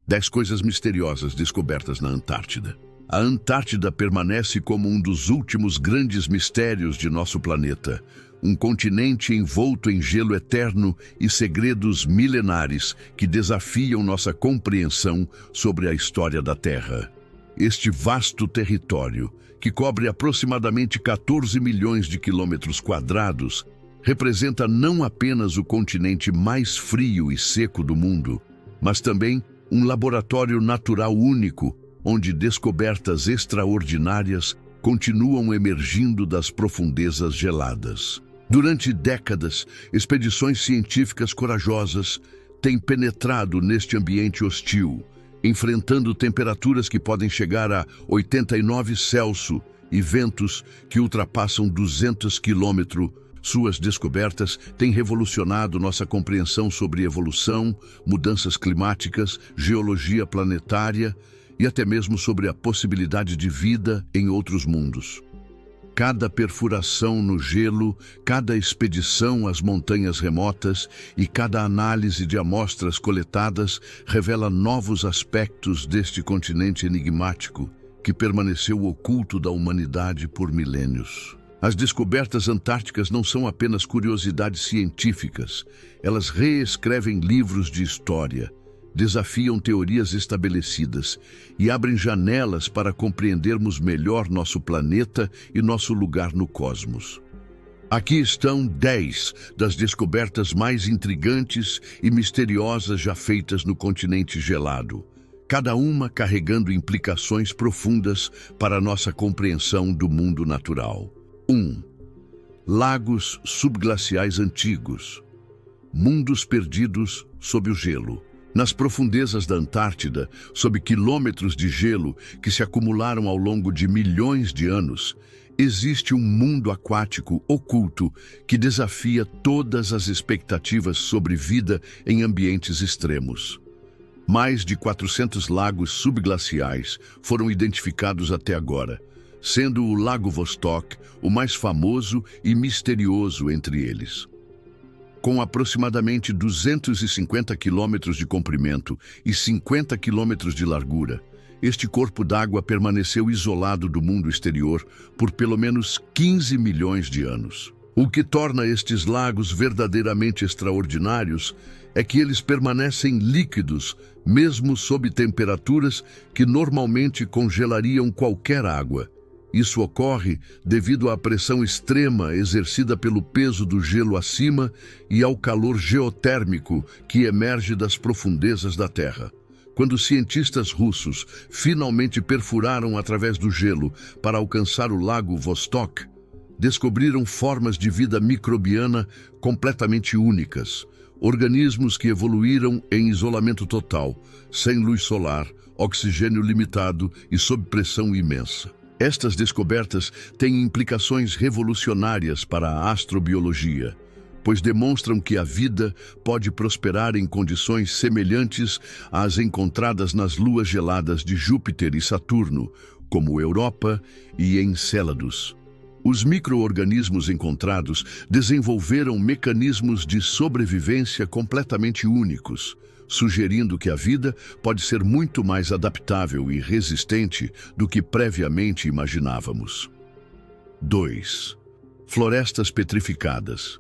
10 coisas misteriosas descobertas na Antártida. A Antártida permanece como um dos últimos grandes mistérios de nosso planeta. Um continente envolto em gelo eterno e segredos milenares que desafiam nossa compreensão sobre a história da Terra. Este vasto território, que cobre aproximadamente 14 milhões de quilômetros quadrados, representa não apenas o continente mais frio e seco do mundo, mas também um laboratório natural único, onde descobertas extraordinárias continuam emergindo das profundezas geladas. Durante décadas, expedições científicas corajosas têm penetrado neste ambiente hostil, enfrentando temperaturas que podem chegar a 89 Celsius e ventos que ultrapassam 200 quilômetros. Suas descobertas têm revolucionado nossa compreensão sobre evolução, mudanças climáticas, geologia planetária e até mesmo sobre a possibilidade de vida em outros mundos. Cada perfuração no gelo, cada expedição às montanhas remotas e cada análise de amostras coletadas revela novos aspectos deste continente enigmático que permaneceu oculto da humanidade por milênios. As descobertas antárticas não são apenas curiosidades científicas, elas reescrevem livros de história, desafiam teorias estabelecidas e abrem janelas para compreendermos melhor nosso planeta e nosso lugar no cosmos. Aqui estão 10 das descobertas mais intrigantes e misteriosas já feitas no continente gelado, cada uma carregando implicações profundas para a nossa compreensão do mundo natural. 1. Lagos subglaciais antigos. Mundos perdidos sob o gelo. Nas profundezas da Antártida, sob quilômetros de gelo que se acumularam ao longo de milhões de anos, existe um mundo aquático oculto que desafia todas as expectativas sobre vida em ambientes extremos. Mais de 400 lagos subglaciais foram identificados até agora, sendo o Lago Vostok o mais famoso e misterioso entre eles. Com aproximadamente 250 quilômetros de comprimento e 50 quilômetros de largura, este corpo d'água permaneceu isolado do mundo exterior por pelo menos 15 milhões de anos. O que torna estes lagos verdadeiramente extraordinários é que eles permanecem líquidos, mesmo sob temperaturas que normalmente congelariam qualquer água. Isso ocorre devido à pressão extrema exercida pelo peso do gelo acima e ao calor geotérmico que emerge das profundezas da Terra. Quando cientistas russos finalmente perfuraram através do gelo para alcançar o Lago Vostok, descobriram formas de vida microbiana completamente únicas, organismos que evoluíram em isolamento total, sem luz solar, oxigênio limitado e sob pressão imensa. Estas descobertas têm implicações revolucionárias para a astrobiologia, pois demonstram que a vida pode prosperar em condições semelhantes às encontradas nas luas geladas de Júpiter e Saturno, como Europa e Encéladus. Os micro-organismos encontrados desenvolveram mecanismos de sobrevivência completamente únicos, sugerindo que a vida pode ser muito mais adaptável e resistente do que previamente imaginávamos. 2. Florestas petrificadas.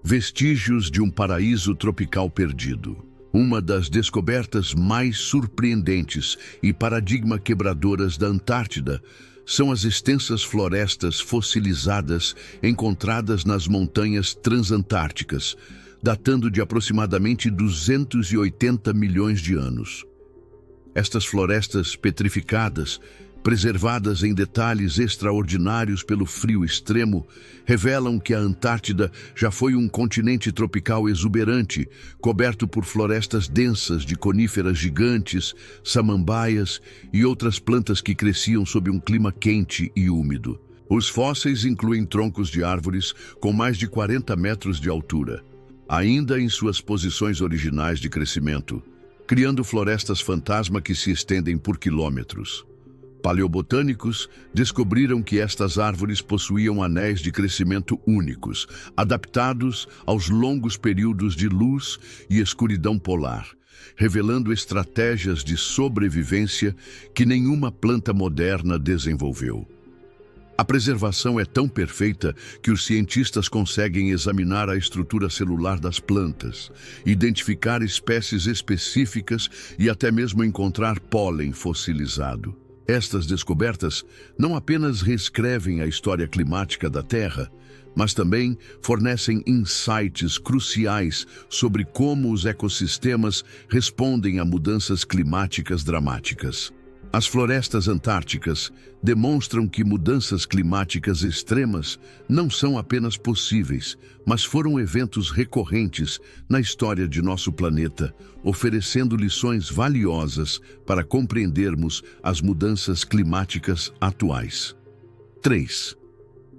Vestígios de um paraíso tropical perdido. Uma das descobertas mais surpreendentes e paradigma quebradoras da Antártida são as extensas florestas fossilizadas encontradas nas montanhas transantárticas, datando de aproximadamente 280 milhões de anos. Estas florestas petrificadas, preservadas em detalhes extraordinários pelo frio extremo, revelam que a Antártida já foi um continente tropical exuberante, coberto por florestas densas de coníferas gigantes, samambaias e outras plantas que cresciam sob um clima quente e úmido. Os fósseis incluem troncos de árvores com mais de 40 metros de altura, ainda em suas posições originais de crescimento, criando florestas fantasma que se estendem por quilômetros. Paleobotânicos descobriram que estas árvores possuíam anéis de crescimento únicos, adaptados aos longos períodos de luz e escuridão polar, revelando estratégias de sobrevivência que nenhuma planta moderna desenvolveu. A preservação é tão perfeita que os cientistas conseguem examinar a estrutura celular das plantas, identificar espécies específicas e até mesmo encontrar pólen fossilizado. Estas descobertas não apenas reescrevem a história climática da Terra, mas também fornecem insights cruciais sobre como os ecossistemas respondem a mudanças climáticas dramáticas. As florestas antárticas demonstram que mudanças climáticas extremas não são apenas possíveis, mas foram eventos recorrentes na história de nosso planeta, oferecendo lições valiosas para compreendermos as mudanças climáticas atuais. 3.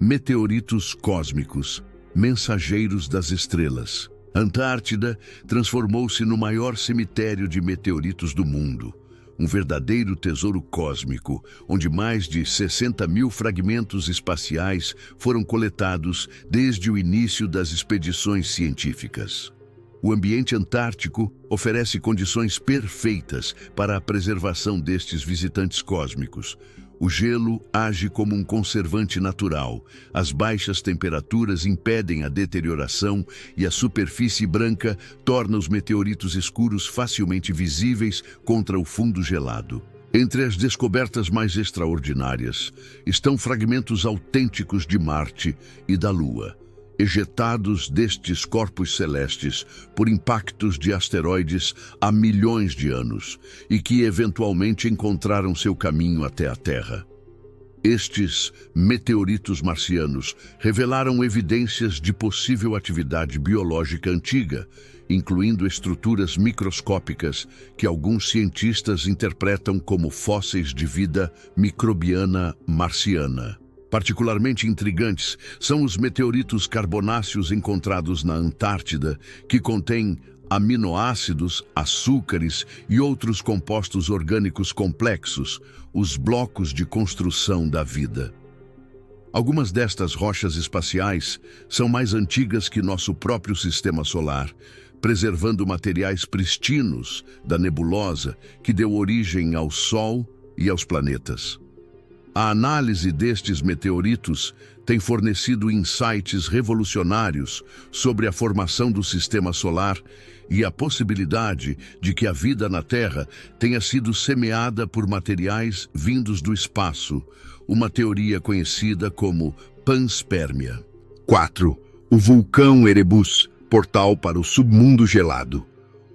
Meteoritos cósmicos, mensageiros das estrelas. A Antártida transformou-se no maior cemitério de meteoritos do mundo. Um verdadeiro tesouro cósmico, onde mais de 60 mil fragmentos espaciais foram coletados desde o início das expedições científicas. O ambiente antártico oferece condições perfeitas para a preservação destes visitantes cósmicos. O gelo age como um conservante natural. As baixas temperaturas impedem a deterioração e a superfície branca torna os meteoritos escuros facilmente visíveis contra o fundo gelado. Entre as descobertas mais extraordinárias estão fragmentos autênticos de Marte e da Lua, ejetados destes corpos celestes por impactos de asteroides há milhões de anos e que eventualmente encontraram seu caminho até a Terra. Estes meteoritos marcianos revelaram evidências de possível atividade biológica antiga, incluindo estruturas microscópicas que alguns cientistas interpretam como fósseis de vida microbiana marciana. Particularmente intrigantes são os meteoritos carbonáceos encontrados na Antártida, que contêm aminoácidos, açúcares e outros compostos orgânicos complexos, os blocos de construção da vida. Algumas destas rochas espaciais são mais antigas que nosso próprio sistema solar, preservando materiais pristinos da nebulosa que deu origem ao Sol e aos planetas. A análise destes meteoritos tem fornecido insights revolucionários sobre a formação do sistema solar e a possibilidade de que a vida na Terra tenha sido semeada por materiais vindos do espaço, uma teoria conhecida como panspermia. 4. O vulcão Erebus, portal para o submundo gelado.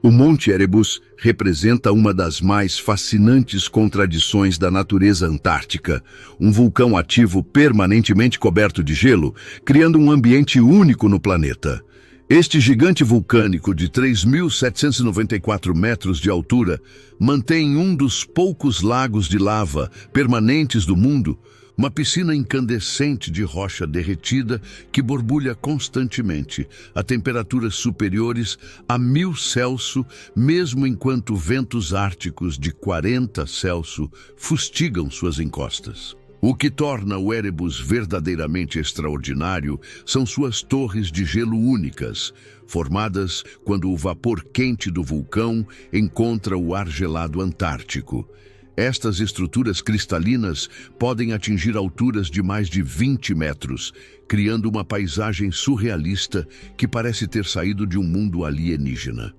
O Monte Erebus representa uma das mais fascinantes contradições da natureza antártica, um vulcão ativo permanentemente coberto de gelo, criando um ambiente único no planeta. Este gigante vulcânico de 3.794 metros de altura mantém um dos poucos lagos de lava permanentes do mundo, uma piscina incandescente de rocha derretida que borbulha constantemente a temperaturas superiores a 1000 Celsius, mesmo enquanto ventos árticos de 40 Celsius fustigam suas encostas. O que torna o Erebus verdadeiramente extraordinário são suas torres de gelo únicas, formadas quando o vapor quente do vulcão encontra o ar gelado antártico. Estas estruturas cristalinas podem atingir alturas de mais de 20 metros, criando uma paisagem surrealista que parece ter saído de um mundo alienígena.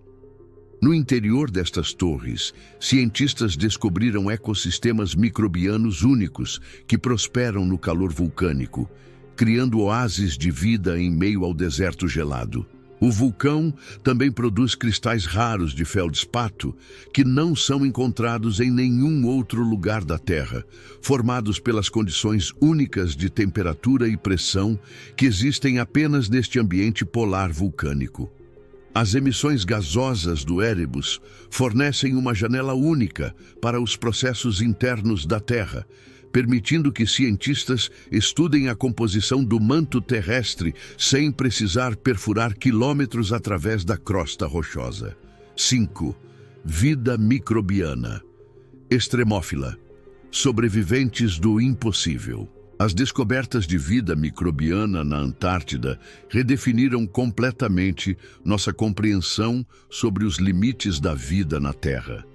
No interior destas torres, cientistas descobriram ecossistemas microbianos únicos que prosperam no calor vulcânico, criando oásis de vida em meio ao deserto gelado. O vulcão também produz cristais raros de feldspato que não são encontrados em nenhum outro lugar da Terra, formados pelas condições únicas de temperatura e pressão que existem apenas neste ambiente polar vulcânico. As emissões gasosas do Erebus fornecem uma janela única para os processos internos da Terra, permitindo que cientistas estudem a composição do manto terrestre sem precisar perfurar quilômetros através da crosta rochosa. 5. Vida microbiana. Extremófila. Sobreviventes do impossível. As descobertas de vida microbiana na Antártida redefiniram completamente nossa compreensão sobre os limites da vida na Terra.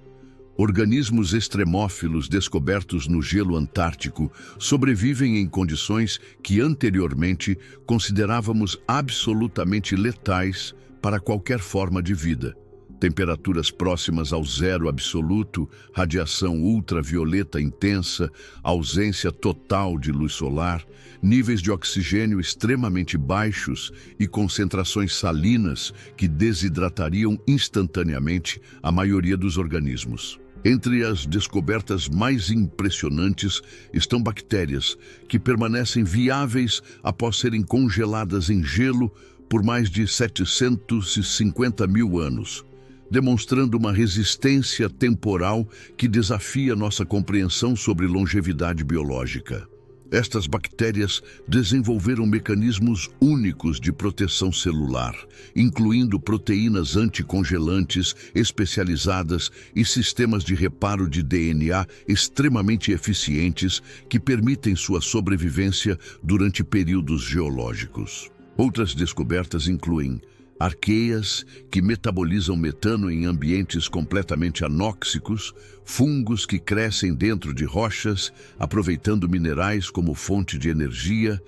Organismos extremófilos descobertos no gelo antártico sobrevivem em condições que anteriormente considerávamos absolutamente letais para qualquer forma de vida. Temperaturas próximas ao zero absoluto, radiação ultravioleta intensa, ausência total de luz solar, níveis de oxigênio extremamente baixos e concentrações salinas que desidratariam instantaneamente a maioria dos organismos. Entre as descobertas mais impressionantes estão bactérias que permanecem viáveis após serem congeladas em gelo por mais de 750 mil anos, demonstrando uma resistência temporal que desafia nossa compreensão sobre longevidade biológica. Estas bactérias desenvolveram mecanismos únicos de proteção celular, incluindo proteínas anticongelantes especializadas e sistemas de reparo de DNA extremamente eficientes que permitem sua sobrevivência durante períodos geológicos. Outras descobertas incluem arqueias que metabolizam metano em ambientes completamente anóxicos, fungos que crescem dentro de rochas, aproveitando minerais como fonte de energia,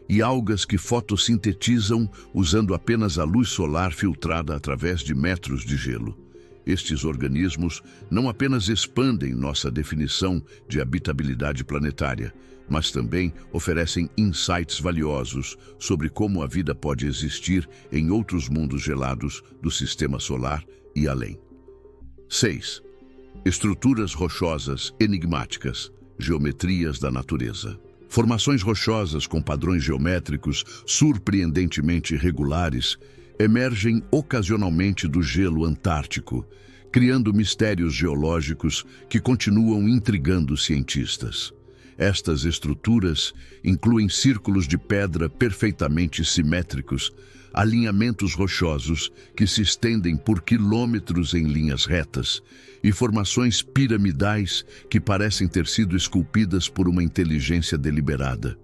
e algas que fotossintetizam usando apenas a luz solar filtrada através de metros de gelo. Estes organismos não apenas expandem nossa definição de habitabilidade planetária, mas também oferecem insights valiosos sobre como a vida pode existir em outros mundos gelados do sistema solar e além. 6. Estruturas rochosas enigmáticas, geometrias da natureza. Formações rochosas com padrões geométricos surpreendentemente regulares emergem ocasionalmente do gelo antártico, criando mistérios geológicos que continuam intrigando cientistas. Estas estruturas incluem círculos de pedra perfeitamente simétricos, alinhamentos rochosos que se estendem por quilômetros em linhas retas e formações piramidais que parecem ter sido esculpidas por uma inteligência deliberada.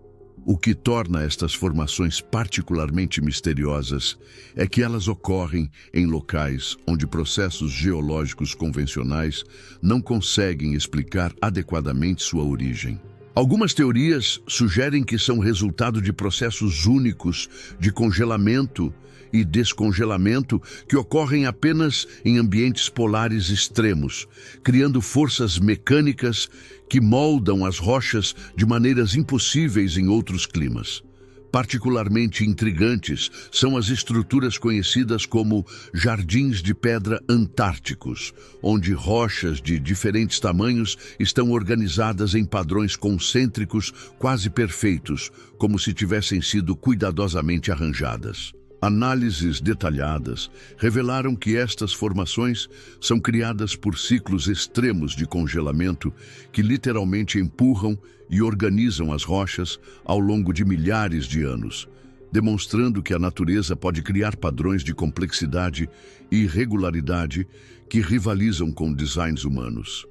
O que torna estas formações particularmente misteriosas é que elas ocorrem em locais onde processos geológicos convencionais não conseguem explicar adequadamente sua origem. Algumas teorias sugerem que são resultado de processos únicos de congelamento e descongelamento que ocorrem apenas em ambientes polares extremos, criando forças mecânicas que moldam as rochas de maneiras impossíveis em outros climas. Particularmente intrigantes são as estruturas conhecidas como jardins de pedra antárticos, onde rochas de diferentes tamanhos estão organizadas em padrões concêntricos quase perfeitos, como se tivessem sido cuidadosamente arranjadas. Análises detalhadas revelaram que estas formações são criadas por ciclos extremos de congelamento que literalmente empurram e organizam as rochas ao longo de milhares de anos, demonstrando que a natureza pode criar padrões de complexidade e irregularidade que rivalizam com designs humanos.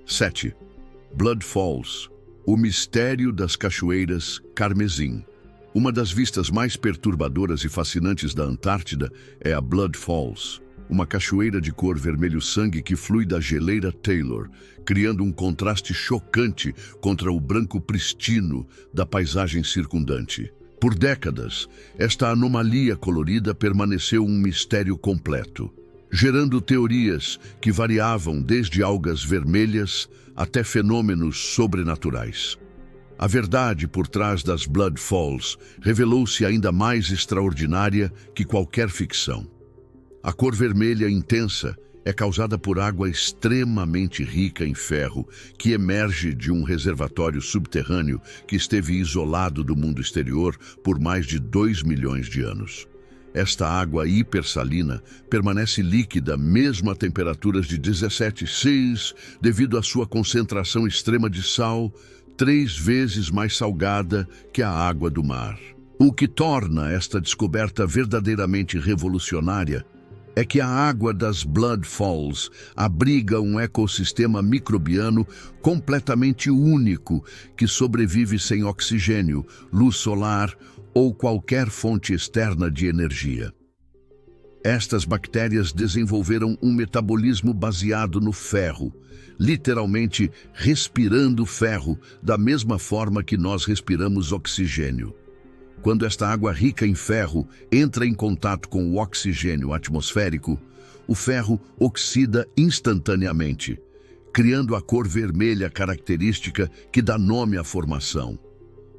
7. Blood Falls, o mistério das cachoeiras carmesim. Uma das vistas mais perturbadoras e fascinantes da Antártida é a Blood Falls, uma cachoeira de cor vermelho-sangue que flui da geleira Taylor, criando um contraste chocante contra o branco pristino da paisagem circundante. Por décadas, esta anomalia colorida permaneceu um mistério completo, gerando teorias que variavam desde algas vermelhas até fenômenos sobrenaturais. A verdade por trás das Blood Falls revelou-se ainda mais extraordinária que qualquer ficção. A cor vermelha intensa é causada por água extremamente rica em ferro que emerge de um reservatório subterrâneo que esteve isolado do mundo exterior por mais de 2 milhões de anos. Esta água hipersalina permanece líquida mesmo a temperaturas de 17 Cs devido à sua concentração extrema de sal, 3 vezes mais salgada que a água do mar. O que torna esta descoberta verdadeiramente revolucionária é que a água das Blood Falls abriga um ecossistema microbiano completamente único que sobrevive sem oxigênio, luz solar ou qualquer fonte externa de energia. Estas bactérias desenvolveram um metabolismo baseado no ferro, literalmente respirando ferro, da mesma forma que nós respiramos oxigênio. Quando esta água rica em ferro entra em contato com o oxigênio atmosférico, o ferro oxida instantaneamente, criando a cor vermelha característica que dá nome à formação.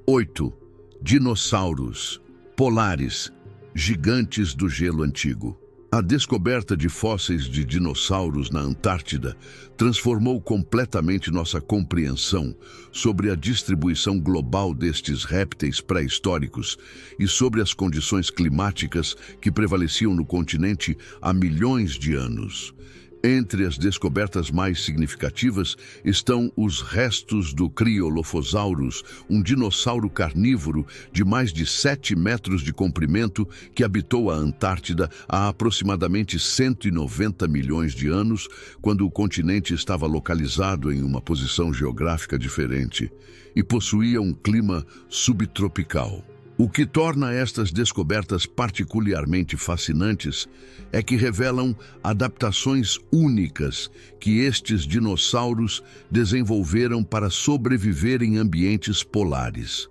8. Dinossauros polares, gigantes do gelo antigo. A descoberta de fósseis de dinossauros na Antártida transformou completamente nossa compreensão sobre a distribuição global destes répteis pré-históricos e sobre as condições climáticas que prevaleciam no continente há milhões de anos. Entre as descobertas mais significativas estão os restos do Cryolophosaurus, um dinossauro carnívoro de mais de 7 metros de comprimento que habitou a Antártida há aproximadamente 190 milhões de anos, quando o continente estava localizado em uma posição geográfica diferente e possuía um clima subtropical. O que torna estas descobertas particularmente fascinantes é que revelam adaptações únicas que estes dinossauros desenvolveram para sobreviver em ambientes polares.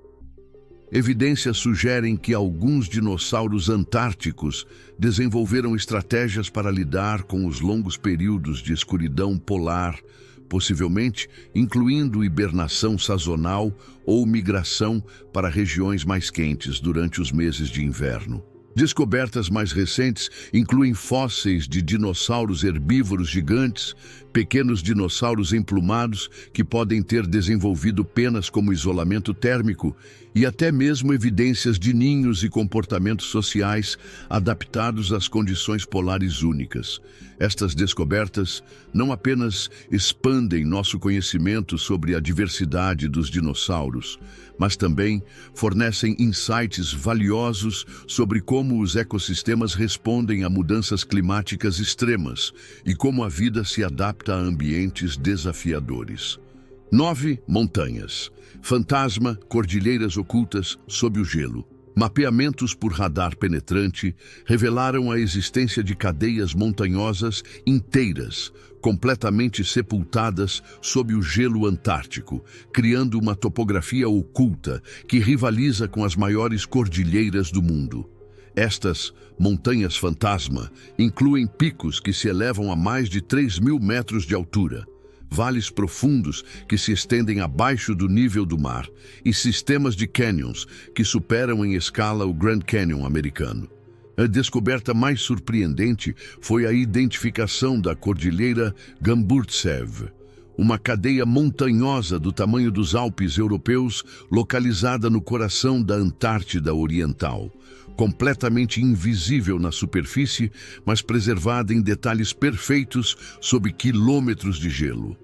Evidências sugerem que alguns dinossauros antárticos desenvolveram estratégias para lidar com os longos períodos de escuridão polar, possivelmente incluindo hibernação sazonal ou migração para regiões mais quentes durante os meses de inverno. Descobertas mais recentes incluem fósseis de dinossauros herbívoros gigantes, pequenos dinossauros emplumados que podem ter desenvolvido penas como isolamento térmico e até mesmo evidências de ninhos e comportamentos sociais adaptados às condições polares únicas. Estas descobertas não apenas expandem nosso conhecimento sobre a diversidade dos dinossauros, mas também fornecem insights valiosos sobre como os ecossistemas respondem a mudanças climáticas extremas e como a vida se adapta a ambientes desafiadores. 9. Montanhas. Fantasma, cordilheiras ocultas sob o gelo. Mapeamentos por radar penetrante revelaram a existência de cadeias montanhosas inteiras, completamente sepultadas sob o gelo antártico, criando uma topografia oculta que rivaliza com as maiores cordilheiras do mundo. Estas montanhas fantasma incluem picos que se elevam a mais de 3.000 metros de altura, vales profundos que se estendem abaixo do nível do mar e sistemas de canyons que superam em escala o Grand Canyon americano. A descoberta mais surpreendente foi a identificação da cordilheira Gamburtsev, uma cadeia montanhosa do tamanho dos Alpes europeus localizada no coração da Antártida Oriental, completamente invisível na superfície, mas preservada em detalhes perfeitos sob quilômetros de gelo.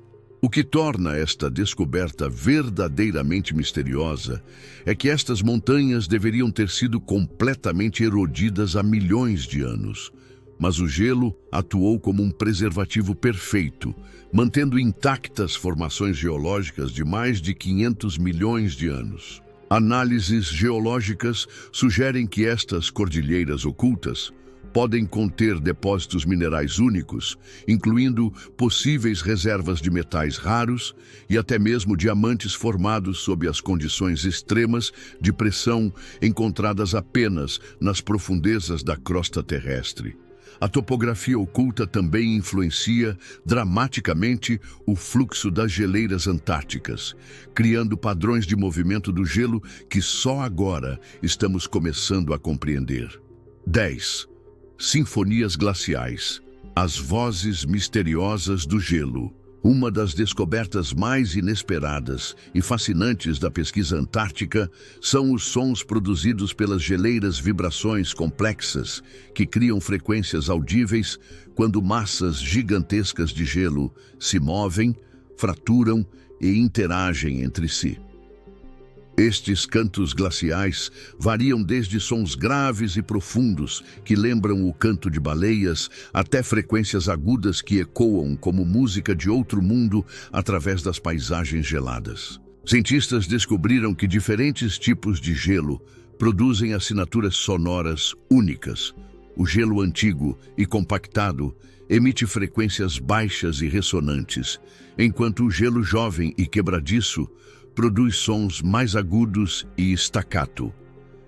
O que torna esta descoberta verdadeiramente misteriosa é que estas montanhas deveriam ter sido completamente erodidas há milhões de anos, mas o gelo atuou como um preservativo perfeito, mantendo intactas formações geológicas de mais de 500 milhões de anos. Análises geológicas sugerem que estas cordilheiras ocultas podem conter depósitos minerais únicos, incluindo possíveis reservas de metais raros e até mesmo diamantes formados sob as condições extremas de pressão encontradas apenas nas profundezas da crosta terrestre. A topografia oculta também influencia dramaticamente o fluxo das geleiras antárticas, criando padrões de movimento do gelo que só agora estamos começando a compreender. 10. Sinfonias glaciais. As vozes misteriosas do gelo. Uma das descobertas mais inesperadas e fascinantes da pesquisa antártica são os sons produzidos pelas geleiras vibrações complexas que criam frequências audíveis quando massas gigantescas de gelo se movem, fraturam e interagem entre si. Estes cantos glaciais variam desde sons graves e profundos, que lembram o canto de baleias, até frequências agudas que ecoam como música de outro mundo através das paisagens geladas. Cientistas descobriram que diferentes tipos de gelo produzem assinaturas sonoras únicas. O gelo antigo e compactado emite frequências baixas e ressonantes, enquanto o gelo jovem e quebradiço produz sons mais agudos e staccato.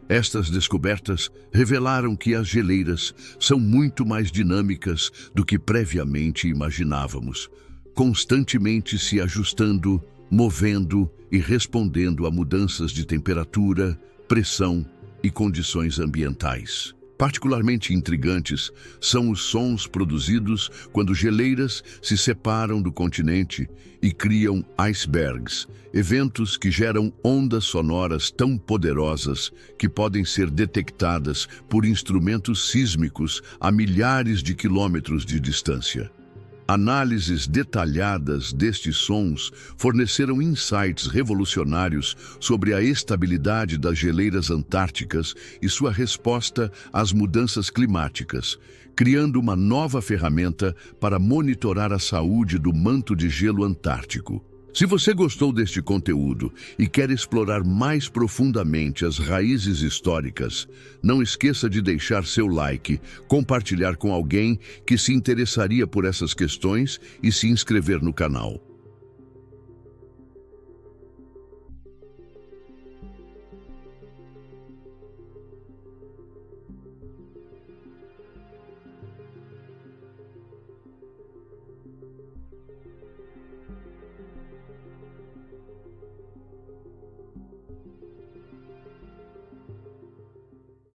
Estas descobertas revelaram que as geleiras são muito mais dinâmicas do que previamente imaginávamos, constantemente se ajustando, movendo e respondendo a mudanças de temperatura, pressão e condições ambientais. Particularmente intrigantes são os sons produzidos quando geleiras se separam do continente e criam icebergs, eventos que geram ondas sonoras tão poderosas que podem ser detectadas por instrumentos sísmicos a milhares de quilômetros de distância. Análises detalhadas destes sons forneceram insights revolucionários sobre a estabilidade das geleiras antárticas e sua resposta às mudanças climáticas, criando uma nova ferramenta para monitorar a saúde do manto de gelo antártico. Se você gostou deste conteúdo e quer explorar mais profundamente as raízes históricas, não esqueça de deixar seu like, compartilhar com alguém que se interessaria por essas questões e se inscrever no canal.